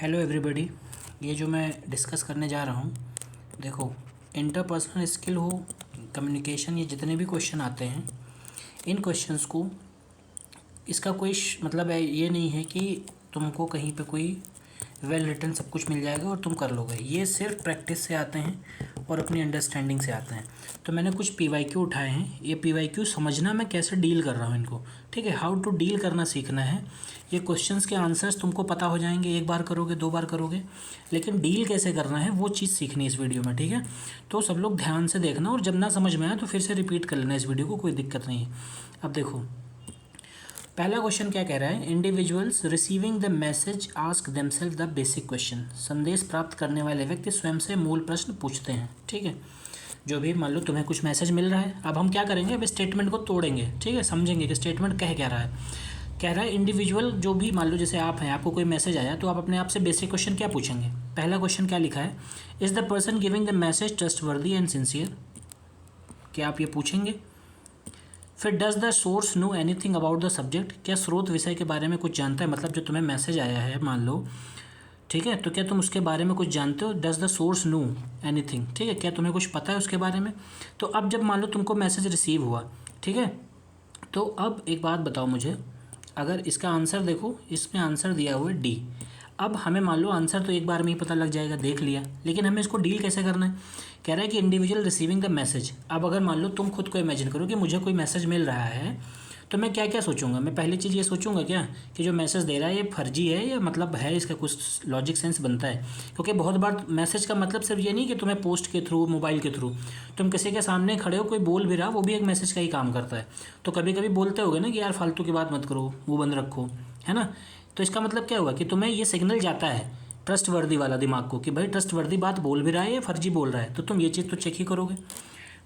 Hello everybody. ये जो मैं डिस्कस करने जा रहा हूँ, देखो, इंटरपर्सनल स्किल हो, कम्युनिकेशन, ये जितने भी क्वेश्चन आते हैं, इन क्वेश्चंस को इसका कोई मतलब है ये नहीं है कि तुमको कहीं पे कोई वेल रिटन सब कुछ मिल जाएगा और तुम कर लोगे। ये सिर्फ प्रैक्टिस से आते हैं और अपनी अंडरस्टैंडिंग से आते हैं। तो मैंने कुछ PYQ उठाए हैं। ये PYQ समझना मैं कैसे डील कर रहा हूँ इनको, ठीक है। हाउ टू डील करना सीखना है। ये क्वेश्चंस के आंसर्स तुमको पता हो जाएंगे, एक बार करोगे, दो बार करोगे, लेकिन डील कैसे करना है वो चीज़ सीखनी है इस वीडियो में, ठीक है। तो सब लोग ध्यान से देखना, और जब ना समझ में आए तो फिर से रिपीट कर लेना इस वीडियो को, कोई दिक्कत नहीं है। अब देखो, पहला क्वेश्चन क्या कह रहा है। Individuals receiving the message ask themselves the basic question. संदेश प्राप्त करने वाले व्यक्ति स्वयं से मूल प्रश्न पूछते हैं, ठीक है। जो भी मान लो तुम्हें कुछ मैसेज मिल रहा है, अब हम क्या करेंगे, अब स्टेटमेंट को तोड़ेंगे, ठीक है, समझेंगे कि स्टेटमेंट कह क्या रहा है। कह रहा है इंडिविजुअल जो भी, मान लो जैसे आप हैं, आपको कोई मैसेज आया, तो आप अपने आप से बेसिक क्वेश्चन क्या पूछेंगे। पहला क्वेश्चन क्या लिखा है, is the person giving the message trustworthy and sincere. क्या आप ये पूछेंगे। फिर does the source know anything about the subject. क्या स्रोत विषय के बारे में कुछ जानता है, मतलब जो तुम्हें मैसेज आया है मान लो, ठीक है, तो क्या तुम उसके बारे में कुछ जानते हो। Does the source know anything, ठीक है, क्या तुम्हें कुछ पता है उसके बारे में। तो अब जब मान लो तुमको मैसेज रिसीव हुआ, ठीक है, तो अब एक बात बताओ मुझे, अगर इसका आंसर देखो, इसमें आंसर दिया हुआ है डी। अब हमें मान लो आंसर तो एक बार में ही पता लग जाएगा, देख लिया, लेकिन हमें इसको डील कैसे करना है। कह रहा है कि इंडिविजुअल रिसीविंग द मैसेज। अब अगर मान लो तुम खुद को इमेजिन करो कि मुझे कोई मैसेज मिल रहा है, तो मैं क्या क्या सोचूंगा। मैं पहली चीज़ ये सोचूंगा क्या, कि जो मैसेज दे रहा है ये फर्जी है या मतलब है, इसका कुछ लॉजिक सेंस बनता है। क्योंकि बहुत बार मैसेज का मतलब सिर्फ ये नहीं कि तुम्हें पोस्ट के थ्रू, मोबाइल के थ्रू, तुम किसी के सामने खड़े हो, कोई बोल भी रहा, वो भी एक मैसेज का ही काम करता है। तो कभी कभी बोलते होगे ना कि यार फालतू की बात मत करो, वो बंद रखो, है ना। तो इसका मतलब क्या होगा कि तुम्हें ये सिग्नल जाता है ट्रस्ट वर्दी वाला दिमाग को, कि भाई ट्रस्ट वर्दी बात बोल भी रहा है या फर्जी बोल रहा है, तो तुम ये चीज़ तो चेक ही करोगे।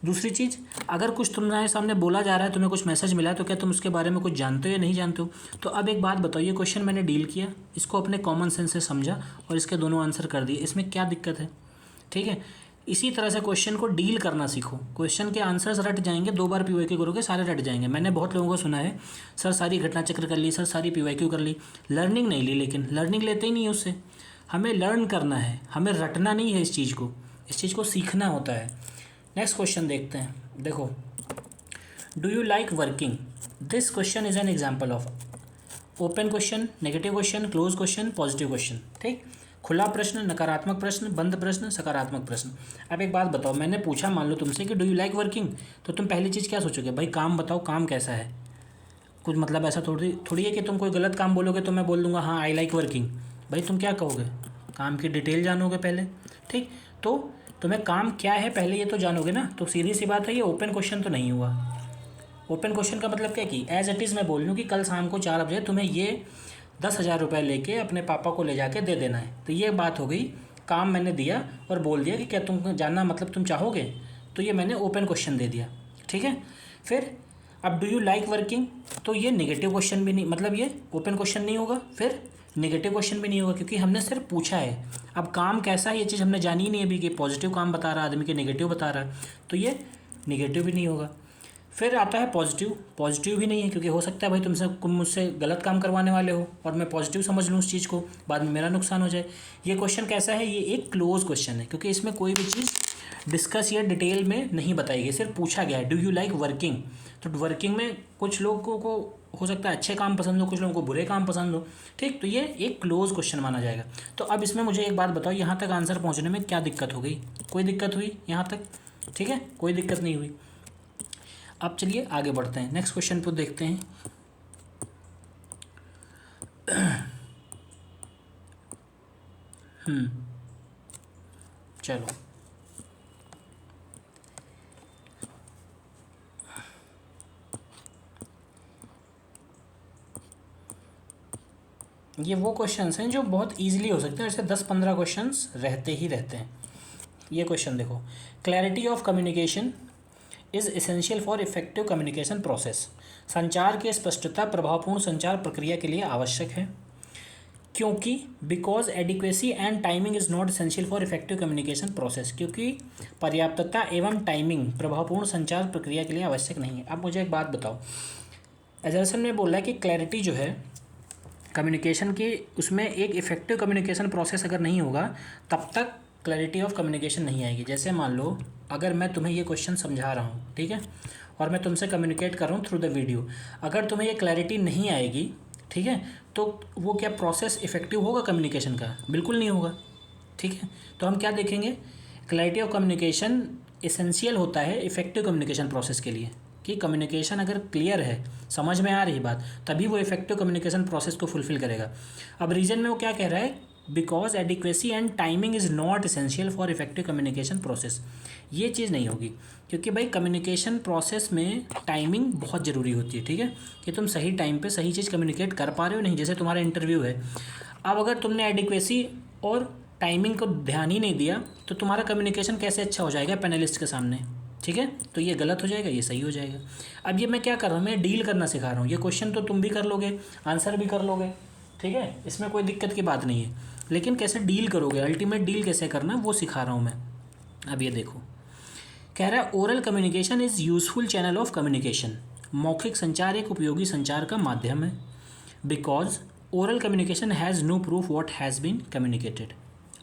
दूसरी चीज़, अगर कुछ तुम्हारे सामने बोला जा रहा है, तुम्हें कुछ मैसेज मिला है, तो क्या तुम उसके बारे में कुछ जानते हो या नहीं जानते हो। तो अब एक बात बताओ, ये क्वेश्चन मैंने डील किया, इसको अपने कॉमन सेंस से समझा और इसके दोनों आंसर कर दिए, इसमें क्या दिक्कत है, ठीक है। इसी तरह से क्वेश्चन को डील करना सीखो। क्वेश्चन के आंसर्स रट जाएंगे, दो बार PYQ करोगे सारे रट जाएंगे। मैंने बहुत लोगों को सुना है, सर सारी घटना चक्र कर ली, सर सारी PYQ कर ली, लर्निंग नहीं ली, लेकिन लर्निंग लेते ही नहीं उससे। हमें लर्न करना है, हमें रटना नहीं है इस चीज़ को, इस चीज़ को सीखना होता है। नेक्स्ट क्वेश्चन देखते हैं। देखो, do you like working. This question is an example of open question, negative question, close question, positive question, ठीक। खुला प्रश्न, नकारात्मक प्रश्न, बंद प्रश्न, सकारात्मक प्रश्न। अब एक बात बताओ, मैंने पूछा मान लो तुमसे कि डू यू लाइक वर्किंग, तो तुम पहली चीज़ क्या सोचोगे, भाई काम बताओ, काम कैसा है। कुछ मतलब ऐसा थोड़ी है कि तुम कोई गलत काम बोलोगे तो मैं बोल दूंगा हाँ आई लाइक वर्किंग। भाई तुम क्या कहोगे, काम की डिटेल जानोगे पहले, ठीक। तो तुम्हें काम क्या है पहले ये तो जानोगे ना। तो सीधी सी बात है, ये ओपन क्वेश्चन तो नहीं हुआ। ओपन क्वेश्चन का मतलब क्या कि एज इट इज़ मैं बोल लूँ कि कल शाम को 4 बजे तुम्हें ये 10,000 रुपये लेके अपने पापा को ले जाके दे देना है। तो ये बात हो गई, काम मैंने दिया और बोल दिया कि क्या तुम जानना मतलब तुम चाहोगे, तो ये मैंने ओपन क्वेश्चन दे दिया, ठीक है। फिर अब डू यू लाइक वर्किंग, तो ये नेगेटिव क्वेश्चन भी नहीं, मतलब ये ओपन क्वेश्चन नहीं होगा, फिर नेगेटिव क्वेश्चन भी नहीं होगा, क्योंकि हमने सिर्फ पूछा है। अब काम कैसा है ये चीज़ हमने जानी ही नहीं अभी, कि पॉजिटिव काम बता रहा है आदमी के, नेगेटिव बता रहा है, तो ये नेगेटिव भी नहीं होगा। फिर आता है पॉजिटिव, पॉजिटिव भी नहीं है, क्योंकि हो सकता है भाई तुम मुझसे गलत काम करवाने वाले हो और मैं पॉजिटिव समझ लूँ उस चीज़ को, बाद में मेरा नुकसान हो जाए। ये क्वेश्चन कैसा है, ये एक क्लोज क्वेश्चन है, क्योंकि इसमें कोई भी चीज़ डिस्कस या डिटेल में नहीं बताई गई, सिर्फ पूछा गया है डू यू लाइक वर्किंग। तो वर्किंग में कुछ लोगों को हो सकता है अच्छे काम पसंद हो, कुछ लोगों को बुरे काम पसंद हो, ठीक। तो ये एक क्लोज क्वेश्चन माना जाएगा। तो अब इसमें मुझे एक बात बताओ, यहाँ तक आंसर पहुँचने में क्या दिक्कत हो गई, कोई दिक्कत हुई यहाँ तक, ठीक है, कोई दिक्कत नहीं हुई। अब चलिए आगे बढ़ते हैं, नेक्स्ट क्वेश्चन को देखते हैं। चलो, ये वो क्वेश्चंस हैं जो बहुत इजीली हो सकते हैं, ऐसे 10-15 क्वेश्चंस रहते ही रहते हैं। ये क्वेश्चन देखो, clarity of communication is essential for effective communication process. संचार की स्पष्टता प्रभावपूर्ण संचार प्रक्रिया के लिए आवश्यक है, क्योंकि because adequacy and timing is not essential for effective communication process. क्योंकि पर्याप्तता एवं टाइमिंग प्रभावपूर्ण संचार प्रक्रिया के लिए आवश्यक नहीं है। अब मुझे एक बात बताओ, एजर्सन ने बोला है कि क्लैरिटी जो है कम्युनिकेशन की उसमें एक इफ़ेक्टिव कम्युनिकेशन प्रोसेस अगर नहीं होगा तब तक क्लैरिटी ऑफ कम्युनिकेशन नहीं आएगी। जैसे मान लो अगर मैं तुम्हें ये क्वेश्चन समझा रहा हूँ, ठीक है, और मैं तुमसे कम्युनिकेट कर रहा हूँ थ्रू द वीडियो, अगर तुम्हें ये क्लैरिटी नहीं आएगी, ठीक है, तो वो क्या प्रोसेस इफ़ेक्टिव होगा कम्युनिकेशन का? बिल्कुल नहीं होगा। ठीक है, तो हम क्या देखेंगे, क्लैरिटी ऑफ कम्युनिकेशन एसेंशियल होता है इफ़ेक्टिव कम्युनिकेशन प्रोसेस के लिए, कि कम्युनिकेशन अगर क्लियर है, समझ में आ रही बात, तभी वो इफेक्टिव कम्युनिकेशन प्रोसेस को फुलफिल करेगा। अब रीजन में वो क्या कह रहा है, because adequacy and timing is not essential for effective communication process. ये चीज़ नहीं होगी, क्योंकि भाई कम्युनिकेशन प्रोसेस में टाइमिंग बहुत ज़रूरी होती है। ठीक है, कि तुम सही टाइम पे सही चीज़ कम्युनिकेट कर पा रहे हो नहीं। जैसे तुम्हारा इंटरव्यू है, अब अगर तुमने एडिक्वेसी और टाइमिंग को ध्यान ही नहीं दिया तो तुम्हारा कम्युनिकेशन कैसे अच्छा हो जाएगा पैनलिस्ट के सामने? ठीक है, तो ये गलत हो जाएगा, ये सही हो जाएगा। अब ये मैं क्या कर रहा हूँ, मैं डील करना सिखा रहा हूँ। ये क्वेश्चन तो तुम भी कर लोगे, आंसर भी कर लोगे, ठीक है, इसमें कोई दिक्कत की बात नहीं है, लेकिन कैसे डील करोगे, अल्टीमेट डील कैसे करना, वो सिखा रहा हूँ मैं। अब ये देखो, कह रहा है oral communication is useful channel of communication. मौखिक संचार एक उपयोगी संचार का माध्यम है, because oral communication has no proof what has been communicated.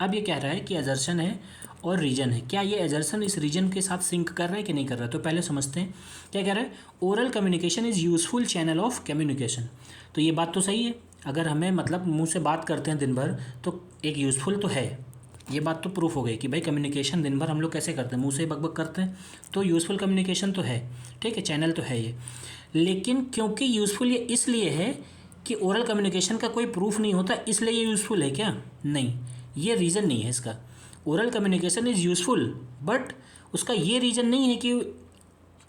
अब ये कह रहा है कि एजर्शन है और रीजन है, क्या ये एजर्शन इस रीजन के साथ सिंक कर रहा है कि नहीं कर रहा है? तो पहले समझते हैं क्या कह रहा है, oral communication is useful channel of communication. तो ये बात तो सही है, अगर हमें मतलब मुंह से बात करते हैं दिन भर तो एक यूज़फुल तो है, ये बात तो प्रूफ हो गई कि भाई कम्युनिकेशन दिन भर हम लोग कैसे करते हैं, मुंह से बकबक करते हैं, तो यूज़फुल कम्युनिकेशन तो है, ठीक है, चैनल तो है ये। लेकिन क्योंकि यूज़फुल ये इसलिए है कि ओरल कम्युनिकेशन का कोई प्रूफ नहीं होता, इसलिए ये यूज़फुल है क्या? नहीं, ये रीज़न नहीं है इसका। Oral communication is useful, but उसका ये रीज़न नहीं है कि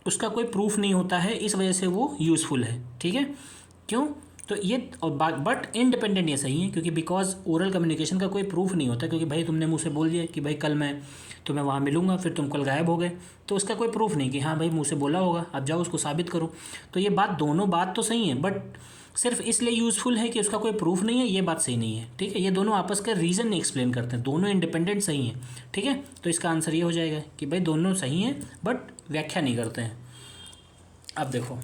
उसका कोई प्रूफ नहीं होता है इस वजह से वो यूज़फुल है। ठीक है, क्यों? तो ये और बट इंडिपेंडेंट ये सही है, क्योंकि बिकॉज ओरल कम्युनिकेशन का कोई प्रूफ नहीं होता, क्योंकि भाई तुमने मुँह से बोल दिया कि भाई कल मैं तुम्हें वहाँ मिलूंगा, फिर तुम कल गायब हो गए, तो उसका कोई प्रूफ नहीं कि हाँ भाई मुँह से बोला होगा, अब जाओ उसको साबित करो। तो ये बात, दोनों बात तो सही है, बट सिर्फ इसलिए यूज़फुल है कि उसका कोई प्रूफ नहीं है, ये बात सही नहीं है। ठीक है, ये दोनों आपस का रीज़न नहीं एक्सप्लेन करते हैं, दोनों इंडिपेंडेंट सही हैं। ठीक है, तो इसका आंसर ये हो जाएगा कि भाई दोनों सही हैं बट व्याख्या नहीं करते हैं। अब देखो,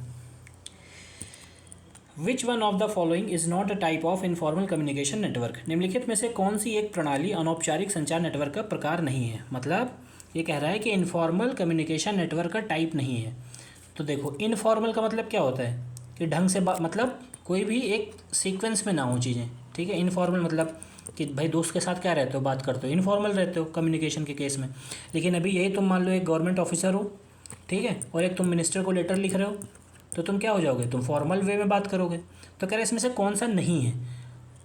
विच one of the following is not a type of informal communication network. निम्नलिखित में से कौन सी एक प्रणाली अनौपचारिक संचार नेटवर्क का प्रकार नहीं है? मतलब ये कह रहा है कि इनफॉर्मल कम्युनिकेशन नेटवर्क का टाइप नहीं है। तो देखो, इनफॉर्मल का मतलब क्या होता है कि ढंग से मतलब कोई भी एक सीक्वेंस में ना हो चीज़ें। ठीक है, इनफॉर्मल मतलब कि भाई दोस्त के साथ क्या रहते हो, बात करते हो, इनफॉर्मल रहते हो कम्युनिकेशन के केस में। लेकिन अभी यही तुम मान लो एक गवर्नमेंट ऑफिसर हो, ठीक है, और एक तुम मिनिस्टर को लेटर लिख रहे हो, तो तुम क्या हो जाओगे, तुम फॉर्मल वे में बात करोगे। तो कह रहे इसमें से कौन सा नहीं है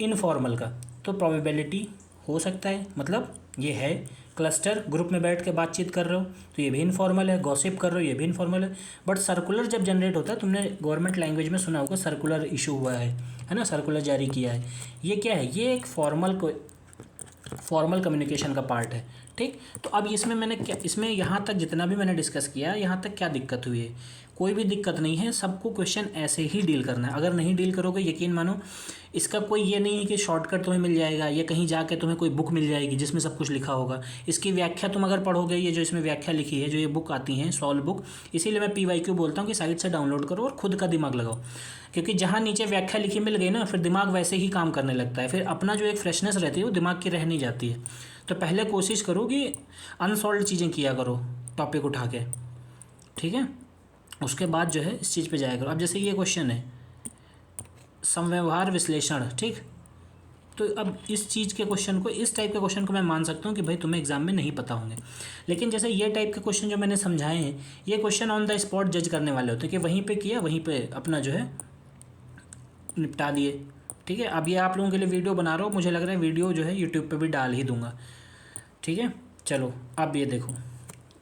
इनफॉर्मल का? तो प्रोबेबिलिटी हो सकता है, मतलब ये है, क्लस्टर ग्रुप में बैठ के बातचीत कर रहे हो तो ये भी इनफॉर्मल है, गॉसिप कर रहे हो ये भी इनफॉर्मल है। बट सर्कुलर जब जनरेट होता है, तुमने गवर्नमेंट लैंग्वेज में सुना होगा सर्कुलर इशू हुआ है ना, सर्कुलर जारी किया है, ये क्या है, ये एक फॉर्मल कम्युनिकेशन का पार्ट है। ठीक, तो अब इसमें मैंने क्या, इसमें यहाँ तक जितना भी मैंने डिस्कस किया, यहाँ तक क्या दिक्कत हुई है? कोई भी दिक्कत नहीं है, सबको क्वेश्चन ऐसे ही डील करना है। अगर नहीं डील करोगे, यकीन मानो इसका कोई ये नहीं है कि शॉर्टकट तुम्हें मिल जाएगा, या कहीं जाके तुम्हें कोई बुक मिल जाएगी जिसमें सब कुछ लिखा होगा। इसकी व्याख्या तुम अगर पढ़ोगे, ये जो इसमें व्याख्या लिखी है, जो ये बुक आती हैं सॉल्व बुक, इसीलिए मैं PYQ बोलता हूँ कि साइट से डाउनलोड करो और खुद का दिमाग लगाओ, क्योंकि जहाँ नीचे व्याख्या लिखी मिल गई ना, फिर दिमाग वैसे ही काम करने लगता है, फिर अपना जो एक फ्रेशनेस रहती है वो दिमाग की रह नहीं जाती है। तो पहले कोशिश करो कि अनसॉल्व चीज़ें किया करो, टॉपिक उठा के, ठीक है, उसके बाद जो है इस चीज़ पे जाया करो। अब जैसे ये क्वेश्चन है समव्यवहार विश्लेषण, ठीक, तो अब इस चीज़ के क्वेश्चन को, इस टाइप के क्वेश्चन को मैं मान सकता हूँ कि भाई तुम्हें एग्जाम में नहीं पता होंगे। लेकिन जैसे ये टाइप के क्वेश्चन जो मैंने समझाए हैं, ये क्वेश्चन ऑन द स्पॉट जज करने वाले होते हैं कि वहीं पे किया, वहीं पे अपना जो है निपटा दिए। ठीक है, अब ये आप लोगों के लिए वीडियो बना रहा हूँ, मुझे लग रहा है वीडियो जो है यूट्यूब पे भी डाल ही दूंगा। ठीक है, चलो अब ये देखो,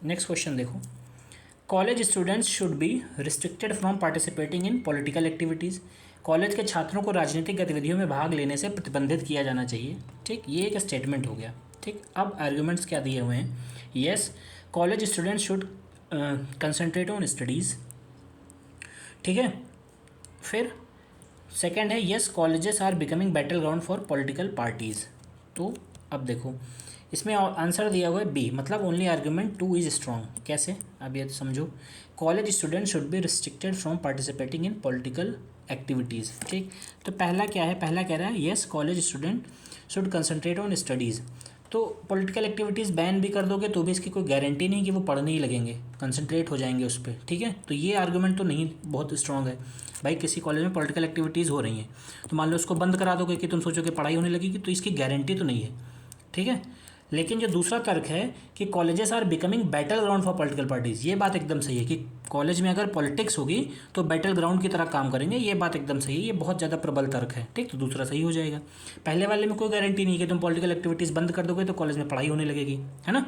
नेक्स्ट क्वेश्चन देखो, college students should be restricted from participating in political activities. College के छात्रों को राजनीतिक गतिविधियों में भाग लेने से प्रतिबंधित किया जाना चाहिए। ठीक, ये एक स्टेटमेंट हो गया। ठीक, अब आर्ग्यूमेंट्स क्या दिए हुए हैं, yes college students should concentrate on studies. ठीक है, फिर सेकंड है yes colleges are becoming battle ground for political parties. तो अब देखो, इसमें आंसर दिया हुआ है बी, मतलब ओनली आर्ग्यूमेंट 2 इज स्ट्रॉन्ग। कैसे, अब ये समझो, college student should be restricted from participating in political activities. ठीक, तो पहला क्या है, पहला कह रहा है yes college student should concentrate on studies. तो पॉलिटिकल एक्टिविटीज़ बैन भी कर दोगे तो भी इसकी कोई गारंटी नहीं कि वो पढ़ने ही लगेंगे, कंसंट्रेट हो जाएंगे उस पर। ठीक है, तो ये आर्गूमेंट तो नहीं बहुत स्ट्रांग है। भाई किसी कॉलेज में पॉलिटिकल एक्टिविटीज़ हो रही हैं तो मान लो उसको बंद करा दोगे कि तुम सोचो कि पढ़ाई होने लगेगी, तो इसकी गारंटी तो नहीं है। ठीक है, लेकिन जो दूसरा तर्क है कि colleges are becoming battle ground for political parties, ये बात एकदम सही है कि कॉलेज में अगर पॉलिटिक्स होगी तो बैटल ग्राउंड की तरह काम करेंगे, ये बात एकदम सही है, ये बहुत ज़्यादा प्रबल तर्क है। ठीक, तो दूसरा सही हो जाएगा। पहले वाले में कोई गारंटी नहीं कि तुम पॉलिटिकल एक्टिविटीज़ बंद कर दोगे तो कॉलेज में पढ़ाई होने लगेगी, है ना।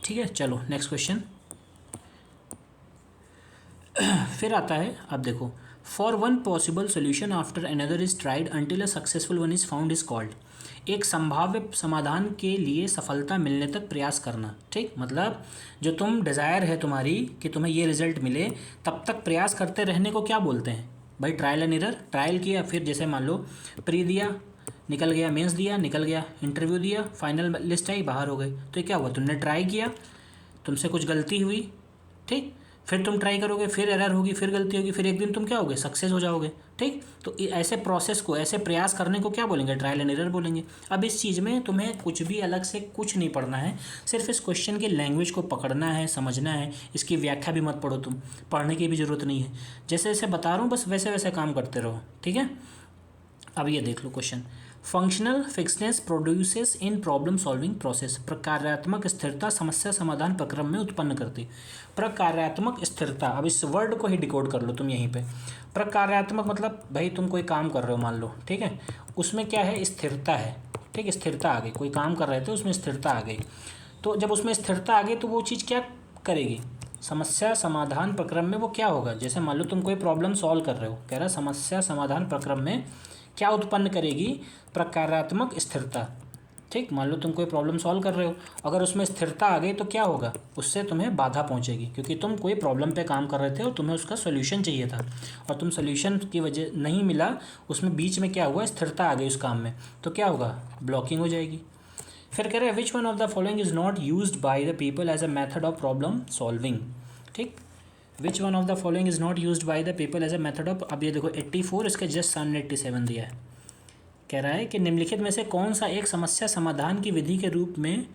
ठीक है, चलो नेक्स्ट क्वेश्चन। फिर आता है, अब देखो, for one possible solution after another is tried until a successful one is found is called. एक संभाव्य समाधान के लिए सफलता मिलने तक प्रयास करना। ठीक, मतलब जो तुम डिज़ायर है तुम्हारी कि तुम्हें ये रिजल्ट मिले, तब तक प्रयास करते रहने को क्या बोलते हैं भाई? Trial and error. ट्रायल किया, फिर जैसे मान लो प्री दिया, निकल गया, मेंस दिया, निकल गया, इंटरव्यू दिया, फाइनल लिस्ट आई, बाहर हो गए, तो ये क्या हुआ? तुमने ट्राई किया, तुमसे कुछ गलती हुई, ठीक, फिर तुम ट्राई करोगे, फिर एरर होगी, फिर गलती होगी, फिर एक दिन तुम क्या होगे? सक्सेस हो जाओगे। ठीक, तो ऐसे प्रोसेस को, ऐसे प्रयास करने को क्या बोलेंगे? ट्रायल एंड एरर बोलेंगे। अब इस चीज़ में तुम्हें कुछ भी अलग से कुछ नहीं पढ़ना है, सिर्फ इस क्वेश्चन की लैंग्वेज को पकड़ना है, समझना है। इसकी व्याख्या भी मत पढ़ो, तुम पढ़ने की भी ज़रूरत नहीं है। जैसे जैसे बता रहा हूँ बस वैसे वैसे काम करते रहो। ठीक है, अब ये देख लो question. Functional fixedness produces in problem solving process. प्रकार्यात्मक स्थिरता समस्या समाधान प्रक्रम में उत्पन्न करती। प्रकार्यात्मक स्थिरता, अब इस वर्ड को ही डिकोड कर लो तुम यहीं पे। प्रकार्यात्मक मतलब भाई तुम कोई काम कर रहे हो मान लो, ठीक है, उसमें क्या है? स्थिरता है। ठीक, स्थिरता आ गई, कोई काम कर रहे थे उसमें स्थिरता आ गई, तो जब उसमें स्थिरता आ गई तो वो चीज़ क्या करेगी? समस्या समाधान प्रक्रम में वो क्या होगा? जैसे मान लो तुम कोई प्रॉब्लम सॉल्व कर रहे हो, कह रहा समस्या समाधान प्रक्रम में क्या उत्पन्न करेगी? प्रकार्यात्मक स्थिरता। ठीक, मान लो तुम कोई प्रॉब्लम सॉल्व कर रहे हो, अगर उसमें स्थिरता आ गई तो क्या होगा? उससे तुम्हें बाधा पहुंचेगी, क्योंकि तुम कोई प्रॉब्लम पे काम कर रहे थे और तुम्हें उसका सोल्यूशन चाहिए था, और तुम सोल्यूशन की वजह नहीं मिला, उसमें बीच में क्या हुआ? स्थिरता आ गई उस काम में, तो क्या होगा? ब्लॉकिंग हो जाएगी। फिर कह रहे हैं which one of the following is not used by the people as a method of problem solving. ठीक, which one of the following is not used by the people as a method of, अब ये देखो 84, इसके just सामने 87 दिया है। कह रहा है कि निम्नलिखित में से कौन सा एक समस्या समाधान की विधि के रूप में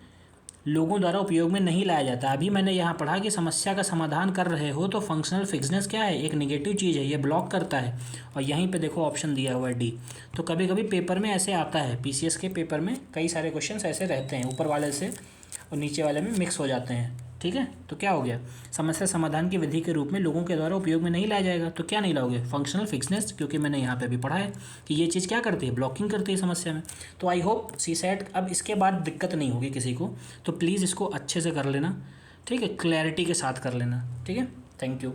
लोगों द्वारा उपयोग में नहीं लाया जाता। अभी मैंने यहाँ पढ़ा कि समस्या का समाधान कर रहे हो तो फंक्शनल फिक्सनेस क्या है? एक नेगेटिव चीज़ है, ये ब्लॉक करता है। और यहीं पे देखो ऑप्शन दिया हुआ है डी। तो कभी कभी पेपर में ऐसे आता है, पीसीएस के पेपर में कई सारे क्वेश्चंस ऐसे रहते हैं, ऊपर वाले से और नीचे वाले में मिक्स हो जाते हैं। ठीक है, तो क्या हो गया? समस्या समाधान की विधि के रूप में लोगों के द्वारा उपयोग में नहीं लाया जाएगा, तो क्या नहीं लाओगे? फंक्शनल फिक्सनेस, क्योंकि मैंने यहाँ पे भी पढ़ा है कि ये चीज़ क्या करती है? ब्लॉकिंग करती है समस्या में। तो आई होप सीसैट अब इसके बाद दिक्कत नहीं होगी किसी को, तो प्लीज़ इसको अच्छे से कर लेना। ठीक है, क्लैरिटी के साथ कर लेना। ठीक है, थैंक यू।